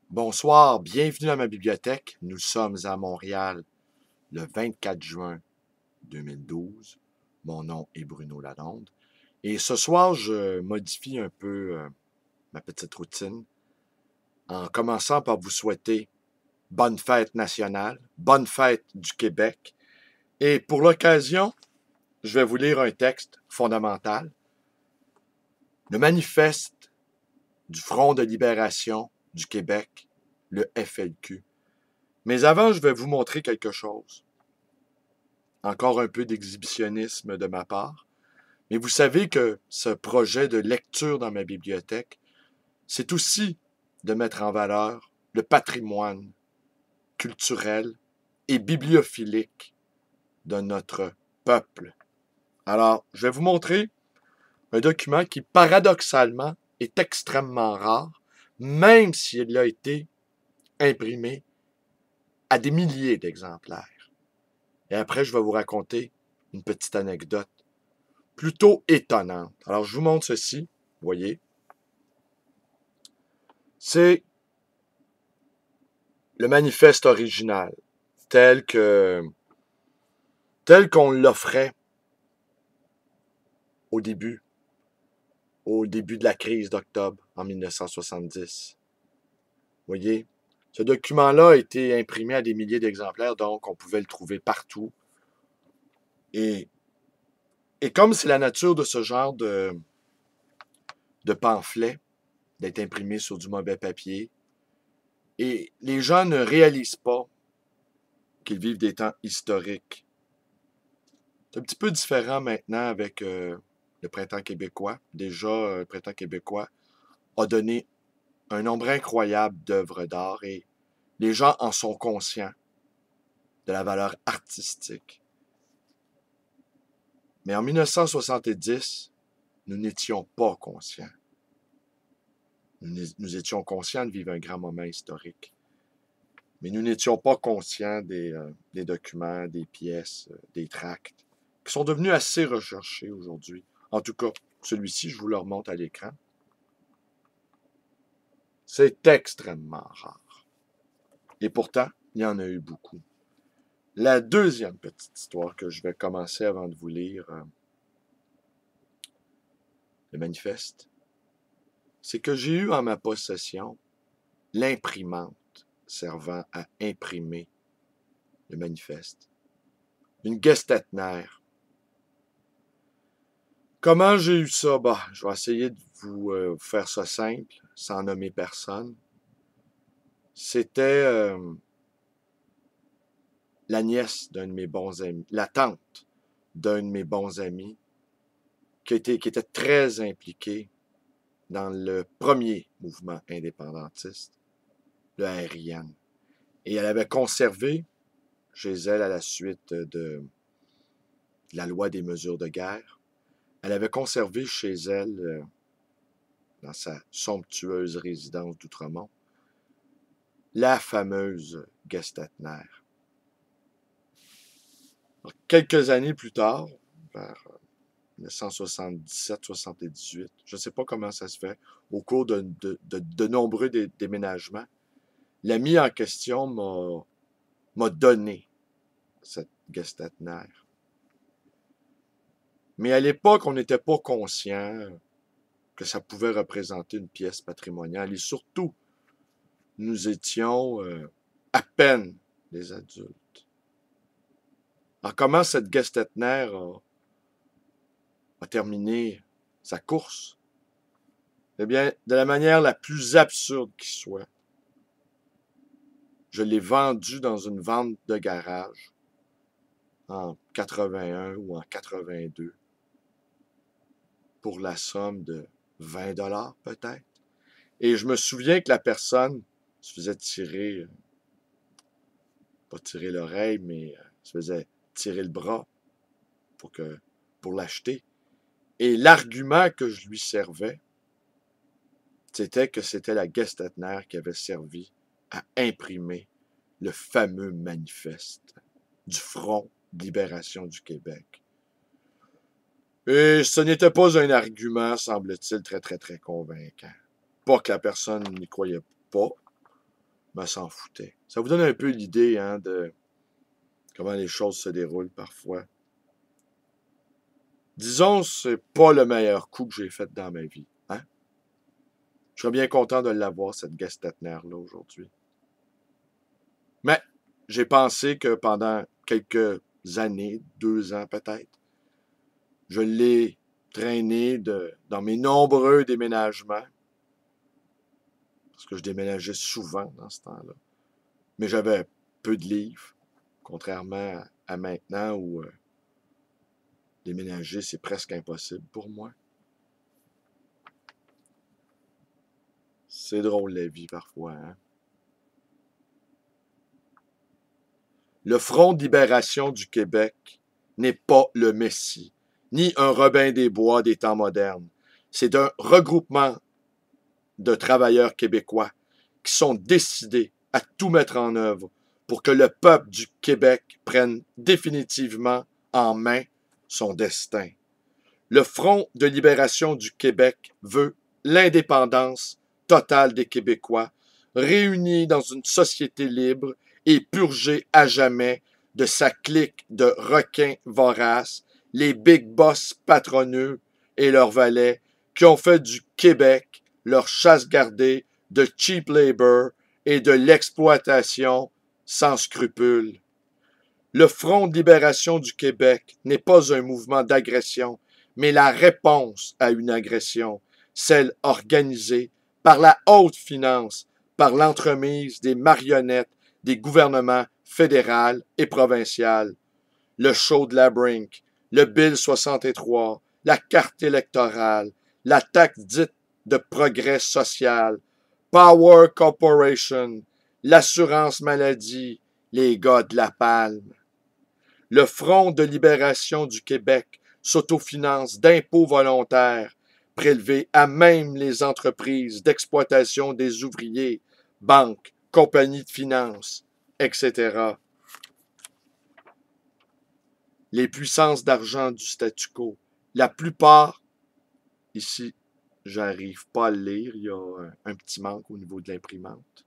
Bonsoir, bienvenue à ma bibliothèque. Nous sommes à Montréal le 24 juin 2012. Mon nom est Bruno Lalonde. Et ce soir, je modifie un peu ma petite routine en commençant par vous souhaiter bonne fête nationale, bonne fête du Québec. Et pour l'occasion, je vais vous lire un texte fondamental, le manifeste du Front de libération du Québec, le FLQ. Mais avant, je vais vous montrer quelque chose. Encore un peu d'exhibitionnisme de ma part. Mais vous savez que ce projet de lecture dans ma bibliothèque, c'est aussi de mettre en valeur le patrimoine culturel et bibliophilique de notre peuple. Alors, je vais vous montrer un document qui, paradoxalement, est extrêmement rare, même s'il a été imprimé à des milliers d'exemplaires. Et après, je vais vous raconter une petite anecdote plutôt étonnante. Alors, je vous montre ceci. Vous voyez, c'est le manifeste original, tel qu'on l'offrait au début de la crise d'octobre en 1970. Vous voyez, ce document-là a été imprimé à des milliers d'exemplaires, donc on pouvait le trouver partout. Et comme c'est la nature de ce genre de pamphlet, d'être imprimé sur du mauvais papier, et les gens ne réalisent pas qu'ils vivent des temps historiques. C'est un petit peu différent maintenant avec le Printemps québécois. Déjà, le Printemps québécois a donné un nombre incroyable d'œuvres d'art et les gens en sont conscients de la valeur artistique. Mais en 1970, nous n'étions pas conscients. Nous étions conscients de vivre un grand moment historique. Mais nous n'étions pas conscients des documents, des pièces, des tracts, qui sont devenus assez recherchés aujourd'hui. En tout cas, celui-ci, je vous le remonte à l'écran. C'est extrêmement rare. Et pourtant, il y en a eu beaucoup. La deuxième petite histoire que je vais commencer avant de vous lire le manifeste, c'est que j'ai eu en ma possession l'imprimante servant à imprimer le manifeste. Une Gestetner. Comment j'ai eu ça? Bah, je vais essayer de vous faire ça simple, sans nommer personne. C'était la nièce d'un de mes bons amis, la tante d'un de mes bons amis, qui était très impliqué dans le premier mouvement indépendantiste, le RIN. Et elle avait conservé chez elle, à la suite de la loi des mesures de guerre, elle avait conservé chez elle, dans sa somptueuse résidence d'Outremont, la fameuse Gestetner. Quelques années plus tard, vers 1977-78, je ne sais pas comment ça se fait, au cours de nombreux déménagements, l'ami en question m'a donné cette Gestetner. Mais à l'époque, on n'était pas conscient que ça pouvait représenter une pièce patrimoniale. Et surtout, nous étions à peine des adultes. Alors, comment cette Gestetner a terminé sa course? Eh bien, de la manière la plus absurde qui soit. Je l'ai vendue dans une vente de garage en 81 ou en 82 pour la somme de 20 $ peut-être. Et je me souviens que la personne se faisait tirer, pas tirer l'oreille, mais se faisait tirer le bras pour l'acheter. Et l'argument que je lui servais, c'était que c'était la Gestetner qui avait servi à imprimer le fameux manifeste du Front de libération du Québec. Et ce n'était pas un argument, semble-t-il, très, très, très convaincant. Pas que la personne n'y croyait pas, me s'en foutais. Ça vous donne un peu l'idée hein, de comment les choses se déroulent parfois. Disons, c'est pas le meilleur coup que j'ai fait dans ma vie. Hein? Je serais bien content de l'avoir, cette Gestetner-là, aujourd'hui. Mais j'ai pensé que pendant quelques années, 2 ans peut-être, je l'ai traîné dans mes nombreux déménagements, parce que je déménageais souvent dans ce temps-là. Mais j'avais peu de livres, contrairement à maintenant où déménager, c'est presque impossible pour moi. C'est drôle la vie parfois, hein? Le Front de libération du Québec n'est pas le Messie, ni un Robin des Bois des temps modernes. C'est un regroupement de travailleurs québécois qui sont décidés à tout mettre en œuvre pour que le peuple du Québec prenne définitivement en main son destin. Le Front de libération du Québec veut l'indépendance totale des Québécois, réunis dans une société libre et purgés à jamais de sa clique de requins voraces, les big boss patronneux et leurs valets qui ont fait du Québec leur chasse gardée de cheap labor et de l'exploitation sans scrupules. Le Front de libération du Québec n'est pas un mouvement d'agression, mais la réponse à une agression, celle organisée par la haute finance, par l'entremise des marionnettes des gouvernements fédéral et provincial. Le show de la Brink, le Bill 63, la carte électorale, la taxe dite de progrès social, Power Corporation, l'assurance maladie, les gars de la palme. Le Front de libération du Québec s'autofinance d'impôts volontaires prélevés à même les entreprises d'exploitation des ouvriers, banques, compagnies de finances, etc. Les puissances d'argent du statu quo. La plupart, ici, j'arrive pas à le lire, il y a un petit manque au niveau de l'imprimante.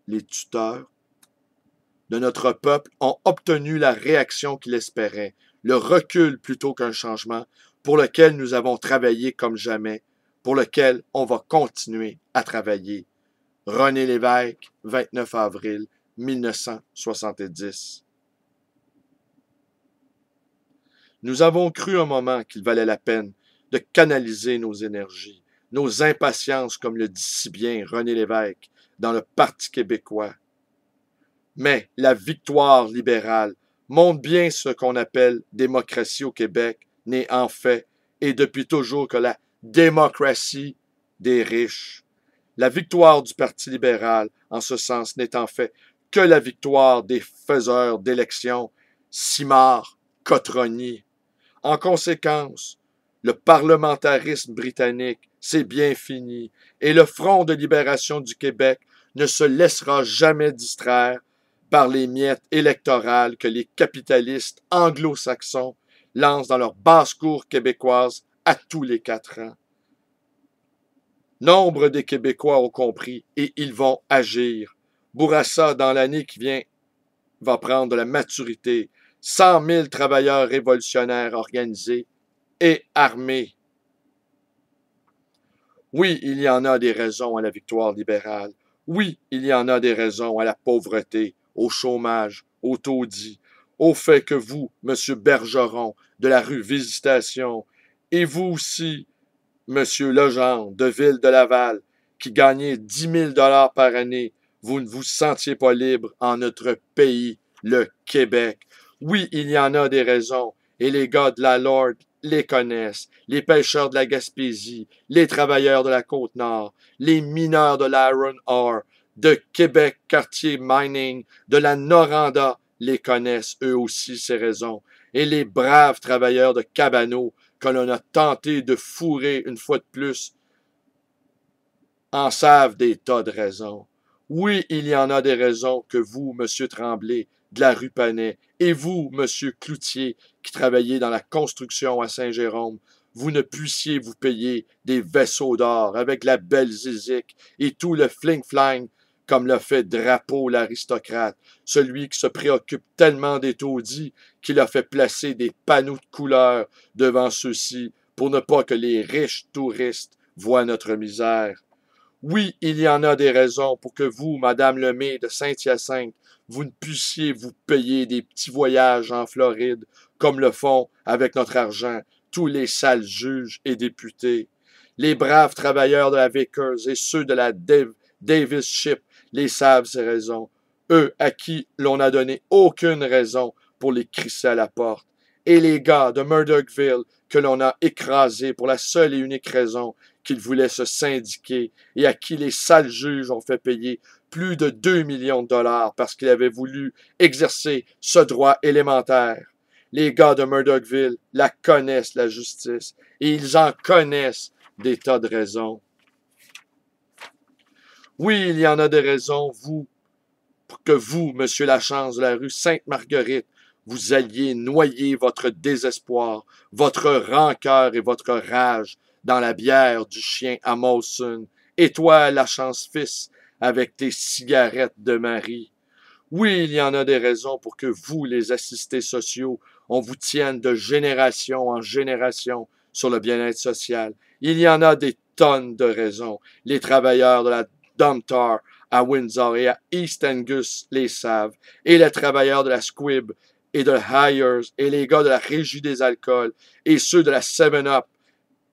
Les tuteurs de notre peuple ont obtenu la réaction qu'il espérait, le recul plutôt qu'un changement, pour lequel nous avons travaillé comme jamais, pour lequel on va continuer à travailler. René Lévesque, 29 avril 1970. Nous avons cru un moment qu'il valait la peine de canaliser nos énergies, nos impatiences, comme le dit si bien René Lévesque, dans le Parti québécois. Mais la victoire libérale montre bien ce qu'on appelle démocratie au Québec n'est en fait et depuis toujours que la démocratie des riches. La victoire du Parti libéral, en ce sens, n'est en fait que la victoire des faiseurs d'élections, Simard, Cotroni. En conséquence, le parlementarisme britannique, c'est bien fini, et le Front de libération du Québec ne se laissera jamais distraire par les miettes électorales que les capitalistes anglo-saxons lancent dans leurs basses-cours québécoises à tous les 4 ans. Nombre des Québécois ont compris et ils vont agir. Bourassa, dans l'année qui vient, va prendre de la maturité. 100 000 travailleurs révolutionnaires organisés et armés. Oui, il y en a des raisons à la victoire libérale. Oui, il y en a des raisons à la pauvreté, au chômage, au taudis, au fait que vous, M. Bergeron, de la rue Visitation, et vous aussi, M. Legendre, de Ville de Laval, qui gagnez 10 000 $ par année, vous ne vous sentiez pas libre en notre pays, le Québec. Oui, il y en a des raisons, et les gars de la Lord les connaissent, les pêcheurs de la Gaspésie, les travailleurs de la Côte-Nord, les mineurs de l'Iron Ore, de Québec Quartier Mining, de la Noranda, les connaissent eux aussi ces raisons, et les braves travailleurs de Cabano que l'on a tenté de fourrer une fois de plus en savent des tas de raisons. Oui, il y en a des raisons que vous, M. Tremblay, de la rue Panet, et vous, M. Cloutier, qui travaillez dans la construction à Saint-Jérôme, vous ne puissiez vous payer des vaisseaux d'or avec la belle zizik et tout le fling-flang comme le fait Drapeau l'aristocrate, celui qui se préoccupe tellement des taudis qu'il a fait placer des panneaux de couleur devant ceux-ci pour ne pas que les riches touristes voient notre misère. Oui, il y en a des raisons pour que vous, Madame Lemay de Saint-Hyacinthe, vous ne puissiez vous payer des petits voyages en Floride, comme le font, avec notre argent, tous les sales juges et députés. Les braves travailleurs de la Vickers et ceux de la Davis Ship les savent ces raisons, eux à qui l'on n'a donné aucune raison pour les crisser à la porte. Et les gars de Murdochville que l'on a écrasés pour la seule et unique raison qu'ils voulaient se syndiquer et à qui les sales juges ont fait payer plus de 2 millions de dollars parce qu'ils avaient voulu exercer ce droit élémentaire. Les gars de Murdochville la connaissent, la justice, et ils en connaissent des tas de raisons. Oui, il y en a des raisons, pour que vous, monsieur Lachance de la rue Sainte-Marguerite, vous alliez noyer votre désespoir, votre rancœur et votre rage dans la bière du chien à Molson, et toi, Lachance fils, avec tes cigarettes de mari. Oui, il y en a des raisons pour que vous, les assistés sociaux, on vous tienne de génération en génération sur le bien-être social. Il y en a des tonnes de raisons. Les travailleurs de la Domtar à Windsor et à East Angus les savent, et les travailleurs de la Squibb et de Hires, et les gars de la Régie des alcools, et ceux de la 7-Up,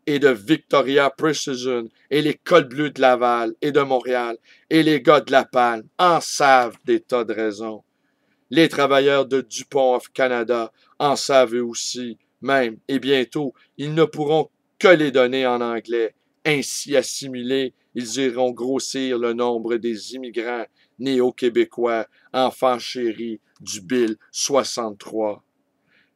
et de Victoria Precision, et les cols bleus de Laval et de Montréal, et les gars de La Palme en savent des tas de raisons. Les travailleurs de DuPont of Canada en savent eux aussi, même, et bientôt, ils ne pourront que les donner en anglais. Ainsi assimilés, ils iront grossir le nombre des immigrants néo-québécois, enfants chéris du Bill 63.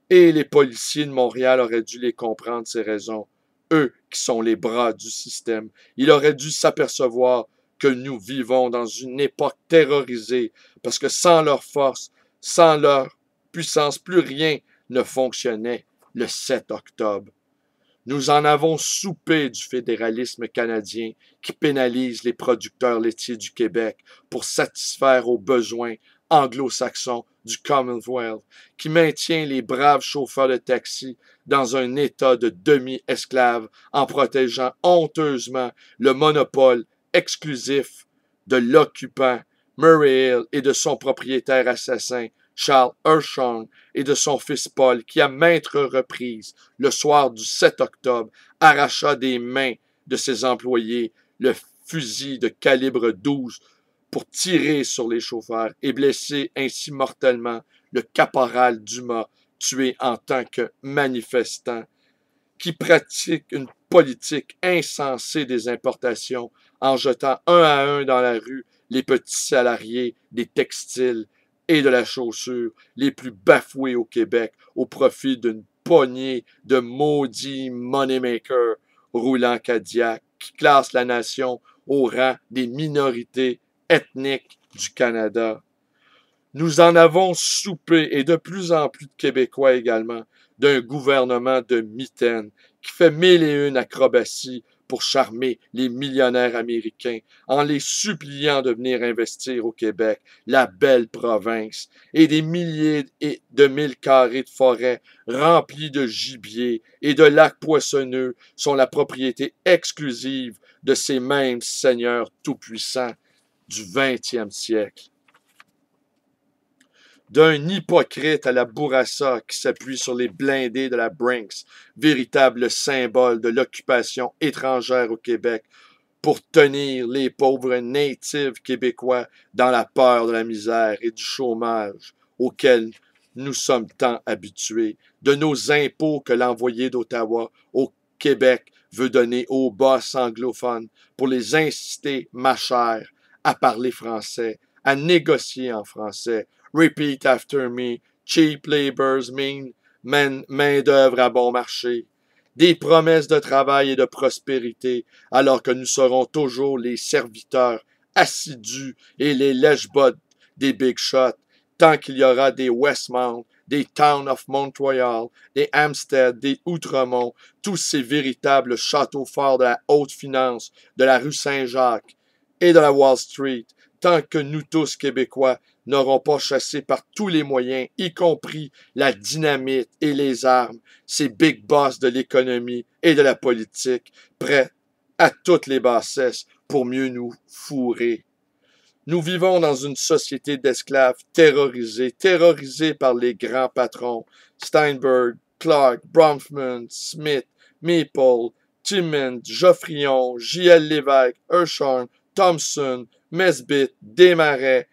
Et les policiers de Montréal auraient dû les comprendre ces raisons, eux qui sont les bras du système. Ils auraient dû s'apercevoir que nous vivons dans une époque terrorisée, parce que sans leur force, sans leur puissance, plus rien ne fonctionnait le 7 octobre. Nous en avons soupé du fédéralisme canadien qui pénalise les producteurs laitiers du Québec pour satisfaire aux besoins anglo-saxons du Commonwealth, qui maintient les braves chauffeurs de taxi dans un état de demi-esclave en protégeant honteusement le monopole exclusif de l'occupant Murray Hill et de son propriétaire assassin Charles Hirschhorn et de son fils Paul, qui à maintes reprises, le soir du 7 octobre, arracha des mains de ses employés le fusil de calibre 12 pour tirer sur les chauffeurs et blesser ainsi mortellement le caporal Dumas, tué en tant que manifestant, qui pratique une politique insensée des importations en jetant un à un dans la rue les petits salariés des textiles et de la chaussure les plus bafoués au Québec au profit d'une poignée de maudits moneymakers roulant Cadillac qui classent la nation au rang des minorités ethniques du Canada. Nous en avons soupé, et de plus en plus de Québécois également, d'un gouvernement de mitaines qui fait 1001 acrobaties pour charmer les millionnaires américains en les suppliant de venir investir au Québec, la belle province, et des milliers de mille carrés de forêts remplis de gibier et de lacs poissonneux sont la propriété exclusive de ces mêmes seigneurs tout-puissants du 20e siècle. D'un hypocrite à la Bourassa qui s'appuie sur les blindés de la Brinks, véritable symbole de l'occupation étrangère au Québec, pour tenir les pauvres natifs québécois dans la peur de la misère et du chômage auquel nous sommes tant habitués, de nos impôts que l'envoyé d'Ottawa au Québec veut donner aux boss anglophones pour les inciter, ma chère, à parler français, à négocier en français. Repeat after me. Cheap labor's mean main-d'œuvre à bon marché. Des promesses de travail et de prospérité, alors que nous serons toujours les serviteurs assidus et les lèche-bottes des big shots, tant qu'il y aura des Westmount, des Town of Montreal, des Hampstead, des Outremont, tous ces véritables châteaux forts de la haute finance, de la rue Saint-Jacques et de la Wall Street, tant que nous tous Québécois n'auront pas chassé par tous les moyens, y compris la dynamite et les armes, ces big boss de l'économie et de la politique, prêts à toutes les bassesses pour mieux nous fourrer. Nous vivons dans une société d'esclaves terrorisés par les grands patrons, Steinberg, Clark, Bronfman, Smith, Maple, Timmins, Geoffrion, J.L. Lévesque, Hirshhorn, Thompson, Nesbitt, Desmarais,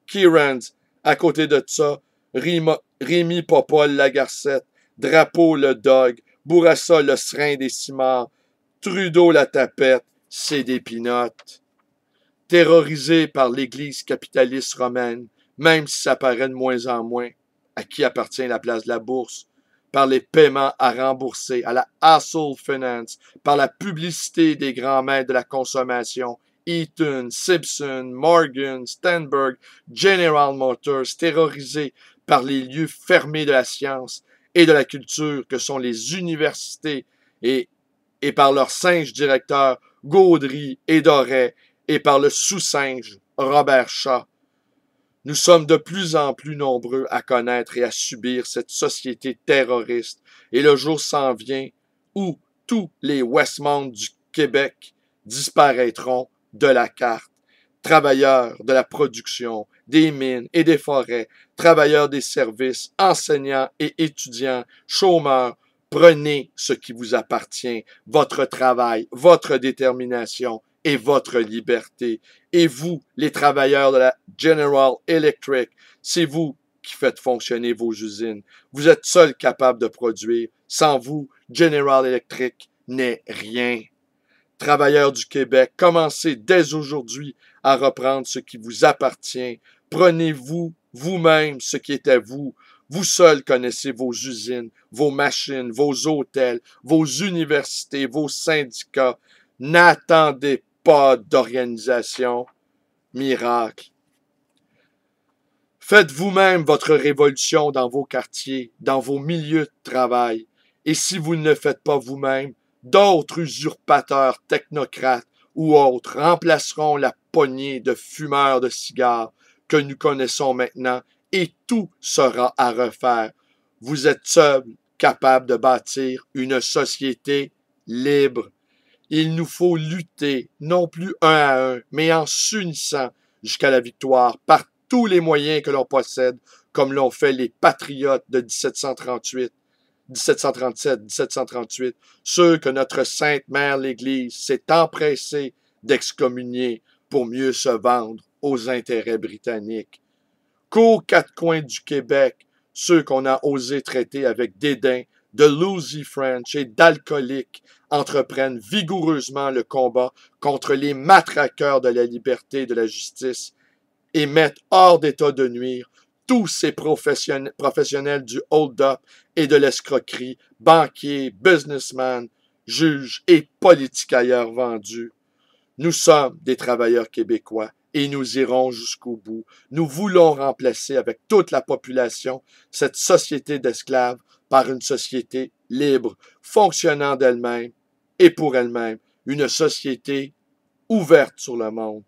Kieranz. À côté de ça, Rémi Popol Lagarcette, Drapeau le Dog, Bourassa le Serin des Cimards, Trudeau la Tapette, c'est des pinottes. Terrorisés par l'Église capitaliste romaine, même si ça paraît de moins en moins, à qui appartient la place de la bourse, par les paiements à rembourser, à la hustle finance, par la publicité des grands maîtres de la consommation, Eaton, Simpson, Morgan, Stenberg, General Motors, terrorisés par les lieux fermés de la science et de la culture que sont les universités et par leurs singes directeurs Gaudry et Doré et par le sous-singe Robert Shaw. Nous sommes de plus en plus nombreux à connaître et à subir cette société terroriste, et le jour s'en vient où tous les Westmount du Québec disparaîtront de la carte. Travailleurs de la production, des mines et des forêts, travailleurs des services, enseignants et étudiants, chômeurs, prenez ce qui vous appartient, votre travail, votre détermination et votre liberté. Et vous, les travailleurs de la General Electric, c'est vous qui faites fonctionner vos usines. Vous êtes seuls capables de produire. Sans vous, General Electric n'est rien. Travailleurs du Québec, commencez dès aujourd'hui à reprendre ce qui vous appartient. Prenez-vous vous-même ce qui est à vous. Vous seuls connaissez vos usines, vos machines, vos hôtels, vos universités, vos syndicats. N'attendez pas d'organisation miracle. Faites vous-même votre révolution dans vos quartiers, dans vos milieux de travail. Et si vous ne le faites pas vous-même, d'autres usurpateurs, technocrates ou autres remplaceront la poignée de fumeurs de cigares que nous connaissons maintenant et tout sera à refaire. Vous êtes seuls capables de bâtir une société libre. Il nous faut lutter, non plus un à un, mais en s'unissant jusqu'à la victoire par tous les moyens que l'on possède, comme l'ont fait les patriotes de 1737, ceux que notre Sainte Mère l'Église s'est empressée d'excommunier pour mieux se vendre aux intérêts britanniques. Qu'aux quatre coins du Québec, ceux qu'on a osé traiter avec dédain de loosey French et d'alcooliques entreprennent vigoureusement le combat contre les matraqueurs de la liberté et de la justice et mettent hors d'état de nuire tous ces professionnels du hold-up et de l'escroquerie, banquiers, businessmen, juges et politicailleurs vendus. Nous sommes des travailleurs québécois et nous irons jusqu'au bout. Nous voulons remplacer avec toute la population cette société d'esclaves par une société libre, fonctionnant d'elle-même et pour elle-même, une société ouverte sur le monde.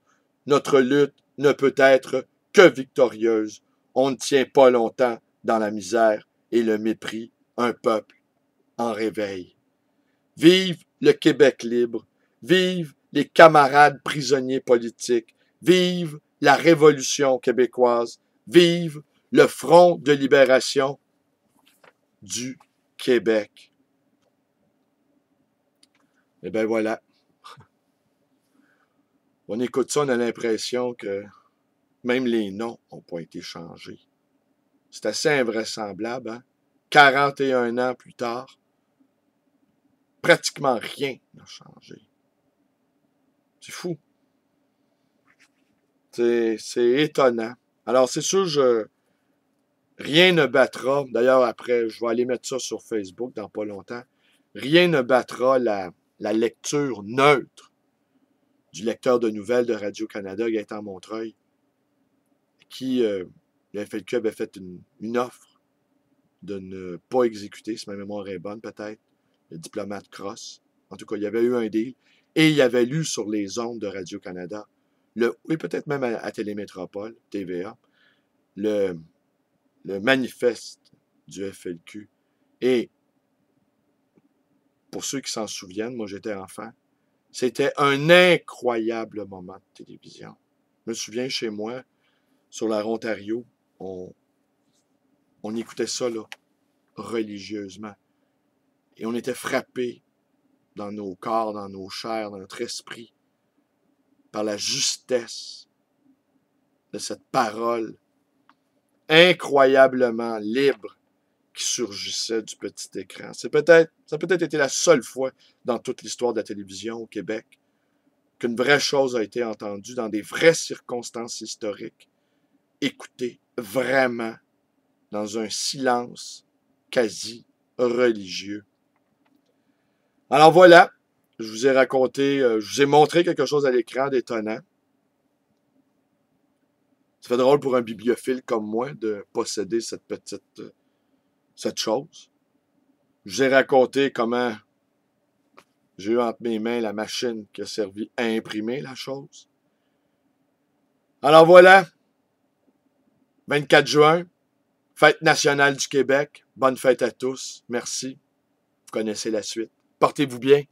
Notre lutte ne peut être que victorieuse. On ne tient pas longtemps dans la misère et le mépris un peuple en réveil. Vive le Québec libre, vive les camarades prisonniers politiques, vive la Révolution québécoise, vive le Front de libération du Québec. Et bien voilà. On écoute ça, on a l'impression que même les noms n'ont pas été changés. C'est assez invraisemblable, hein? 41 ans plus tard, pratiquement rien n'a changé. C'est fou. C'est étonnant. Alors, c'est sûr, rien ne battra, d'ailleurs, après, je vais aller mettre ça sur Facebook dans pas longtemps, rien ne battra la lecture neutre du lecteur de nouvelles de Radio-Canada, Gaëtan Montreuil, qui Le FLQ avait fait une offre de ne pas exécuter, si ma mémoire est bonne peut-être, le diplomate Cross. En tout cas, il y avait eu un deal. Et il avait lu sur les ondes de Radio-Canada, et peut-être même à Télémétropole, TVA, le, le manifeste du FLQ. Et pour ceux qui s'en souviennent, moi j'étais enfant, c'était un incroyable moment de télévision. Je me souviens chez moi, sur la Ontario, on écoutait ça là, religieusement. Et on était frappés dans nos corps, dans nos chairs, dans notre esprit, par la justesse de cette parole incroyablement libre qui surgissait du petit écran. Ça a peut-être été la seule fois dans toute l'histoire de la télévision au Québec qu'une vraie chose a été entendue dans des vraies circonstances historiques, écoutée vraiment dans un silence quasi religieux. Alors voilà, je vous ai raconté, je vous ai montré quelque chose à l'écran d'étonnant. Ça fait drôle pour un bibliophile comme moi de posséder cette chose. Je vous ai raconté comment j'ai eu entre mes mains la machine qui a servi à imprimer la chose. Alors voilà, 24 juin, fête nationale du Québec. Bonne fête à tous. Merci. Vous connaissez la suite. Portez-vous bien.